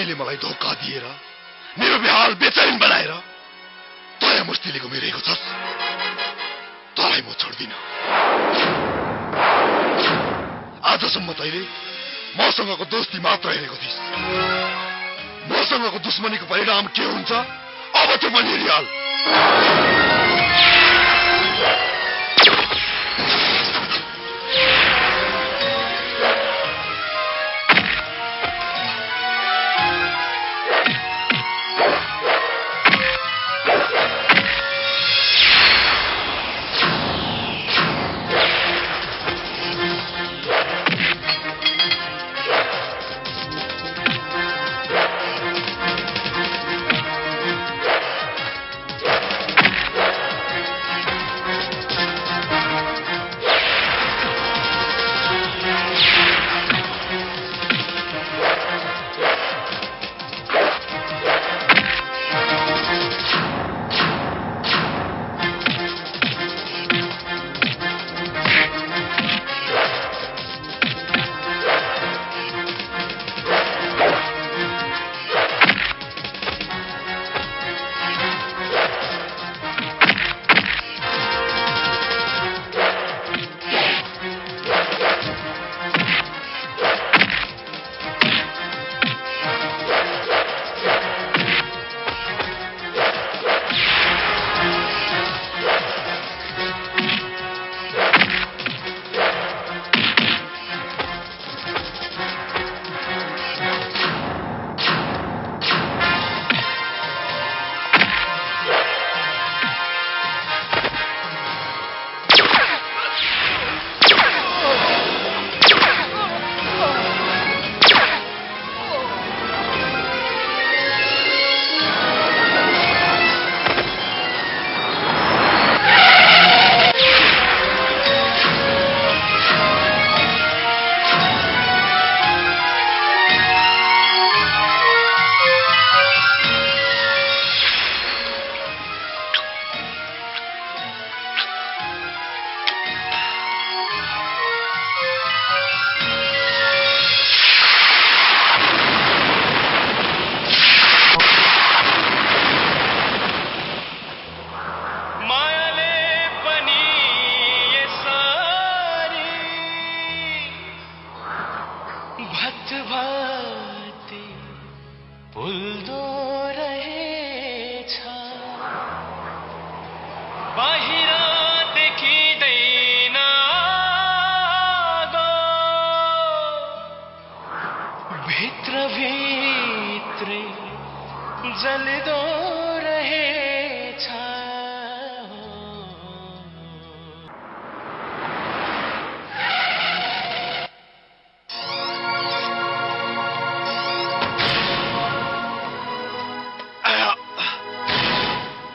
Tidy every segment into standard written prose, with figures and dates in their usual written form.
तैँले मलाई धोका दिएर मेरो बेहाल बेचैन बनाएर दया मस्तीले घुमिरहेको छस्। तँलाई म छोड्दिन। आजसम्म तैँले मसँगको दोस्ती मात्र हेरेको थिइस्। मसँगको दुश्मनीको परिणाम के हुन्छ अब त्यो पनि हेरिहाल।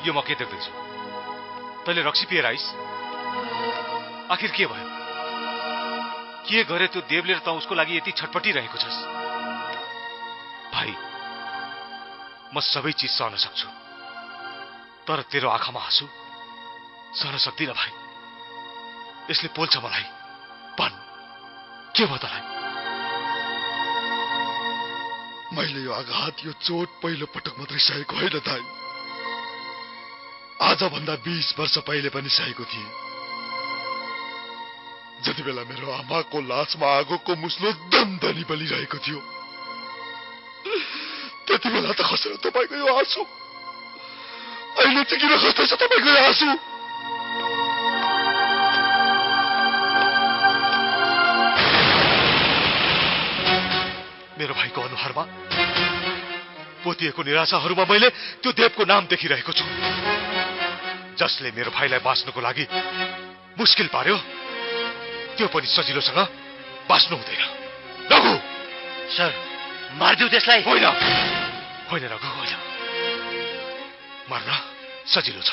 यो म के देख्दैछु? तैँले रक्सी पिएर आइस? आखिर के भयो? के गरे त्यो देवले त उसको लागि यति छटपटिरहेको छस्? भाइ, म सबै चिज सहन सक्छु, तर तेरो आँखामा आँसु सहन सक्दिन भाइ। यसले पोल्छ मलाई। भन, के भयो तँलाई? मैले यो आघात, यो चोट पहिलो पटक मात्रै सहेको होइन दाइ। आजभन्दा 20 वर्ष पहिले पनि सहेको थिए। जति बेला मेरो आमाको लासमा आगोको मुस्लो दमदनी बलिरहेको थियो, त्यति बेला त खसेर तपाईको यो आँसु। अहिले चाहिँ किन खस्दैछ तपाईको यो आँसु? मेरो भाइको अनुहारमा पोतिएको निराशाहरूमा मैले त्यो देवको नाम देखिरहेको छु, जसले मेरो भाइलाई बाँच्नको लागि मुस्किल पार्यो। त्यो पनि सजिलोसँग बाँच्नु हुँदैन। रघु सर, मारिदिऊ त्यसलाई। होइन होइन रघु, होइन। मर्न सजिलो छ,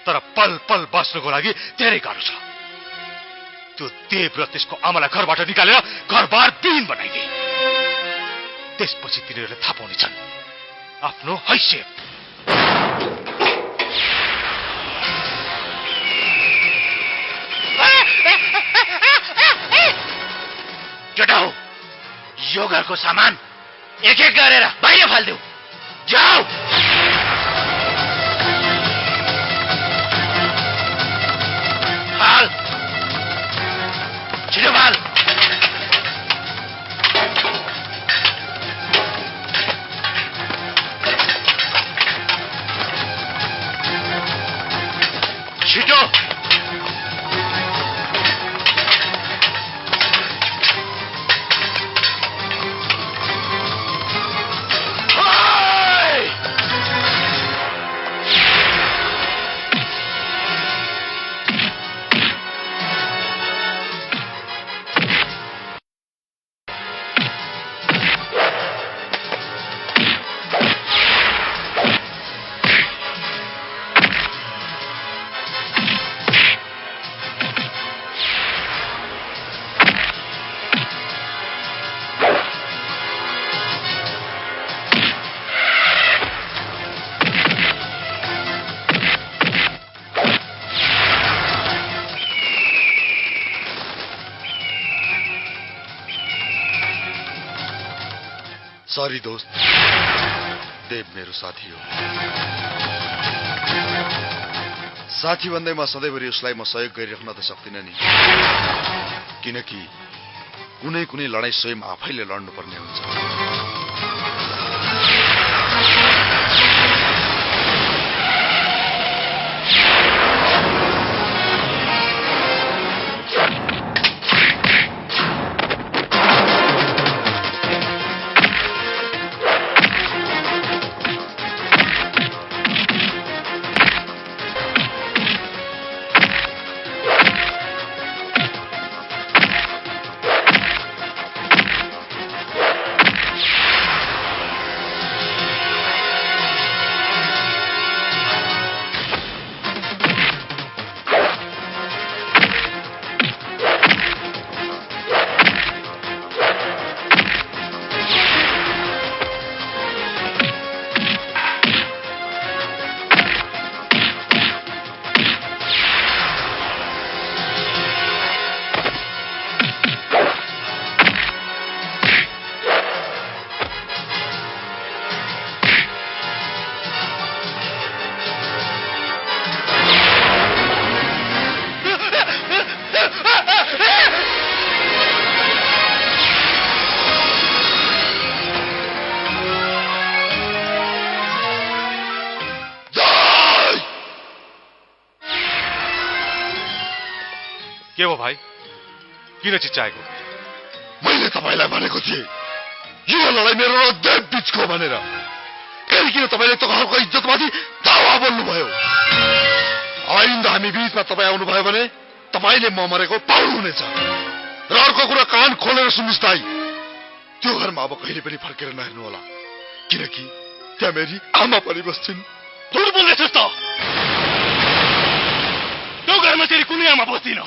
तर पल पल बाँच्नको लागि धेरै गाह्रो छ। त्यो देव र त्यसको आमालाई घरबाट निकालेर घरबार विहीन बनाइदिए। त्यसपछि तिनीहरूले थाहा पाउनेछन् आफ्नो हैसियत। केटा हो, यो घरको सामान एक एक गरेर बाहिर फाल्देऊ। जाऊ। फाल। छिटो फाल। छिटो। सॉरी दोस्त, देव मेरो साथी हो। साथी भन्दै म सधैँभरि उसलाई म सहयोग गरिराख्न त सक्दिनँ नि, किनकि कुनै कुनै लडाई स्वयं आफैले लड्नुपर्ने हुन्छ। के हो भाइ, किन चिच्चाएको? मैले तपाईलाई भनेको थिएँ यो लडाई मेरो र देव बीचको भनेर। फेरि किन तपाईले त घरको इज्जतमाथि दावा बोल्नुभयो? आइन्दा हामी बीचमा तपाईँ आउनुभयो भने तपाईले म मरेको पाउनुहुनेछ। र अर्को कुरा कान खोलेर सुन्नुस् दाइ, त्यो घरमा अब कहिले पनि फर्केर नहेर्नु होला, किनकि त्यहाँ मेरी आमा पनि बस्छिन्। झुट बोल्दैछस् त? त्यो घरमा तेरी कुनै आमा बस्दिन।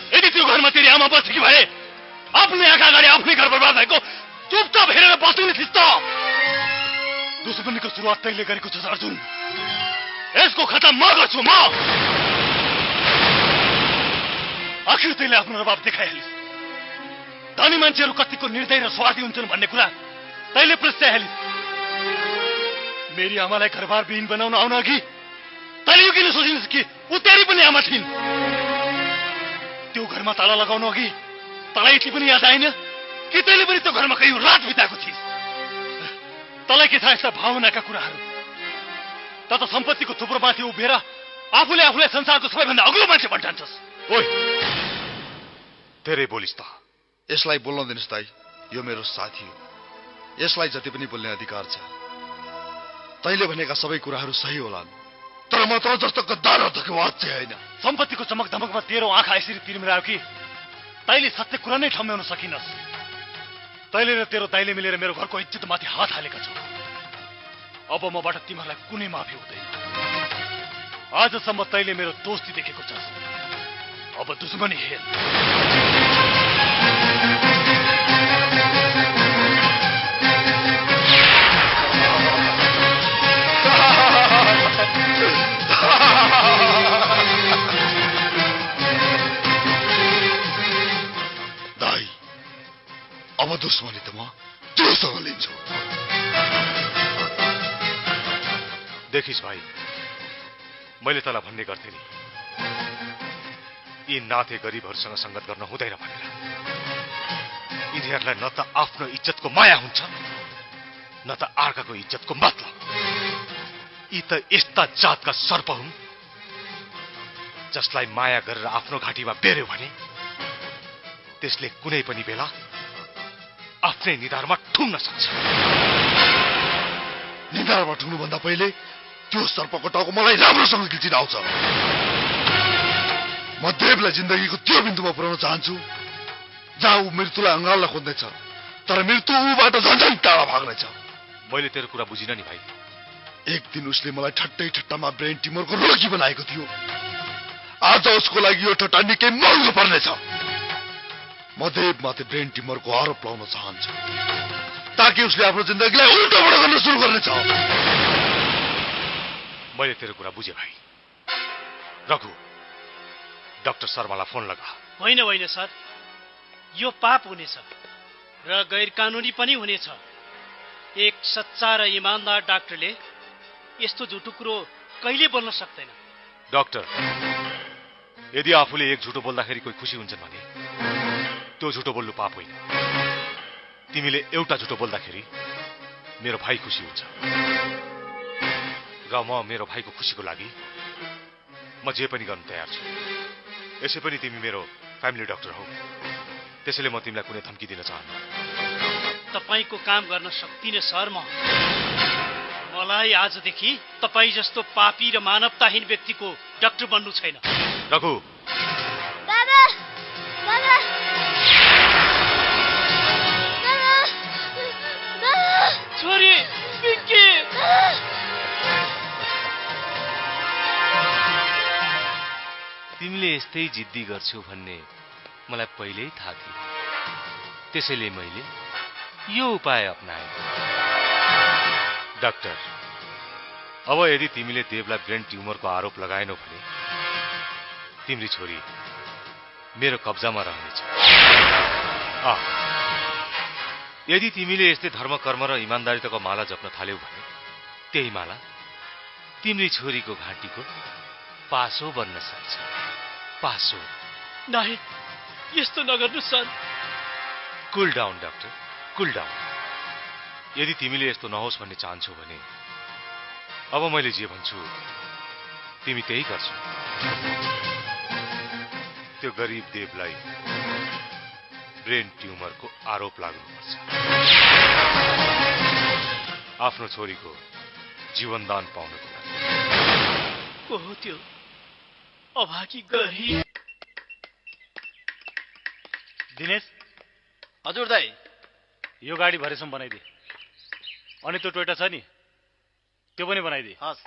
यदि त्यो घरमा तेरी आमा बस्छ कि भए आफ्नै आँखा अगाडि आफ्नै घर बर्बाद भएको चुपचाप हेरेर बस्नु नि थिस् त। दुश्मनीको सुरुवात तैँले गरेको छस् अर्जुन, यसको खतम म गर्छु। म आखिर तैँले आफ्नो रबाब देखाइहालिस्। धनी मान्छेहरू कतिको निर्दयी र स्वार्थी हुन्छन् भन्ने कुरा तैँले प्रस्ताइहालिस्। मेरी आमालाई घरबार विहीन बनाउन आउन अघि तैँले यो किन सोचिनस् कि ऊ तेरी पनि आमा थिइन्? त्यो घरमा ताला लगाउनु अघि तँलाई यति पनि याद आएन कि तैँले पनि त्यो घरमा कहीँ रात बिताएको थिइस्? तँलाई के थाहा यस्ता भावनाका कुराहरू? त सम्पत्तिको थुप्रोमाथि उभिएर आफूले आफूलाई संसारको सबैभन्दा अग्लो मान्छे भन्ठान्छस्। ओइ, धेरै बोलिस् त। यसलाई बोल्न दिनुस् दाइ, यो मेरो साथी हो। यसलाई जति पनि बोल्ने अधिकार छ। तैँले भनेका सबै कुराहरू सही होलान्, तर म त जस्तो गद्दार धोकेबाज चाहिँ होइन। सम्पत्तिको चमक धमकमा तेरो आँखा यसरी तिर्मिरायो कि तैँले सत्य कुरा नै ठम्ब्याउन सकिनस्। तैँले र तेरो दाइले मिलेर मेरो घरको इज्जतमाथि हात हालेका छौ। अब मबाट तिमीहरूलाई कुनै माफी हुँदैन। आजसम्म तैँले मेरो दोस्ती देखेको छस्, अब दुश्मनी हेर। दाइ, अब दुश्मनी त म त्यो मसँग लिन्छौ। देखिस् भाइ, मैले तँलाई भन्ने गर्थेँ नि, यी नाथे गरिबहरूसँग संगत गर्न हुँदैन भनेर। यिनीहरूलाई न त आफ्नो इज्जतको माया हुन्छ, न त अर्काको इज्जतको मतलब। यी त यस्ता जातका सर्प हुन् जसलाई माया गरेर आफ्नो घाँटीमा बेर्यो भने त्यसले कुनै पनि बेला आफ्नै निधारमा ठुङ्न सक्छ। निधारमा ठुङ्नुभन्दा पहिले त्यो सर्पको टाउको मलाई राम्रोसँग खिचिन आउँछ। म देवलाई जिन्दगीको त्यो बिन्दुमा पुर्याउन चाहन्छु जहाँ ऊ मृत्युलाई अँगाल्न खोज्दैछ, तर मृत्यु ऊबाट झन्झै टाढा भाग्नेछ। मैले तेरो कुरा बुझिन नि भाइ। एक दिन उसले मलाई ठट्टामा ब्रेन ट्युमरको रोगी बनाएको थियो। आज उसको लागि यो ठट्टा निकै महँगो पर्नेछ। म देवमाथि ब्रेन ट्युमरको आरोप लगाउन चाहन्छु ताकि उसले आफ्नो जिन्दगीलाई उल्टोबाट गर्न सुरु गर्नेछ। मैले तेरो कुरा बुझेँ भाइ। रघु, डाक्टर शर्मालाई फोन लगा। होइन होइन सर, यो पाप हुनेछ र गैर कानुनी पनि हुनेछ। एक सच्चा र इमानदार डाक्टरले यस्तो झुटो कुरो कहिले बोल्न सक्दैन। डाक्टर, यदि आफूले एक झुटो बोल्दाखेरि कोही खुसी हुन्छन् भने त्यो झुटो बोल्नु पाप होइन। तिमीले एउटा झुटो बोल्दाखेरि मेरो भाइ खुसी हुन्छ र म मेरो भाइको खुसीको लागि म जे पनि गर्न तयार छु। यसै पनि तिमी मेरो फ्यामिली डाक्टर हौ, त्यसैले म तिमीलाई कुनै धम्की दिन चाहन्न। तपाईको काम गर्न सक्दिनँ सर। मलाई आजदेखि तपाईँ जस्तो पापी र मानवताहीन व्यक्तिको डाक्टर बन्नु छैन। रघु, बाबा बाबा छोरी पिङ्की, तिमीले यस्तै जिद्दी गर्छौ भन्ने मलाई पहिल्यै थाहा थियो, त्यसैले मैले यो उपाय अपनाएँ। डाक्टर, अब यदि तिमीले देवलाई ब्रेन ट्युमरको आरोप लगाएनौ भने तिम्री छोरी मेरो कब्जामा रहनेछ। यदि तिमीले यस्तै धर्म कर्म र इमान्दारिताको माला जप्न थाल्यौ भने त्यही माला तिम्री छोरीको घाँटीको पासो बन्न सक्छ। पासो। नाही, यस्तो नगर्नु सर। कुल डाउन डाक्टर, कुल डाउन। यदि तिमीले यस्तो नहोस् भन्ने चाहन्छौ भने अब मैले जे भन्छु तिमी त्यही गर्छौ। त्यो गरिब देवलाई ब्रेन ट्युमरको आरोप लाग्नुपर्छ। आफ्नो छोरीको जीवनदान पाउनको लागि। को हो त्यो अभागी गरिब? दिनेश, हजुर दाइ, यो गाडी भरेसम्म बनाइदिए। अनि त्यो टोयोटा छ नि, त्यो पनि बनाइदिए। हस्,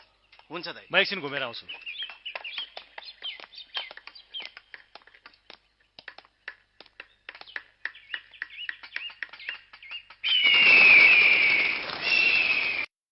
हुन्छ दाइ। म एकछिन घुमेर आउँछु।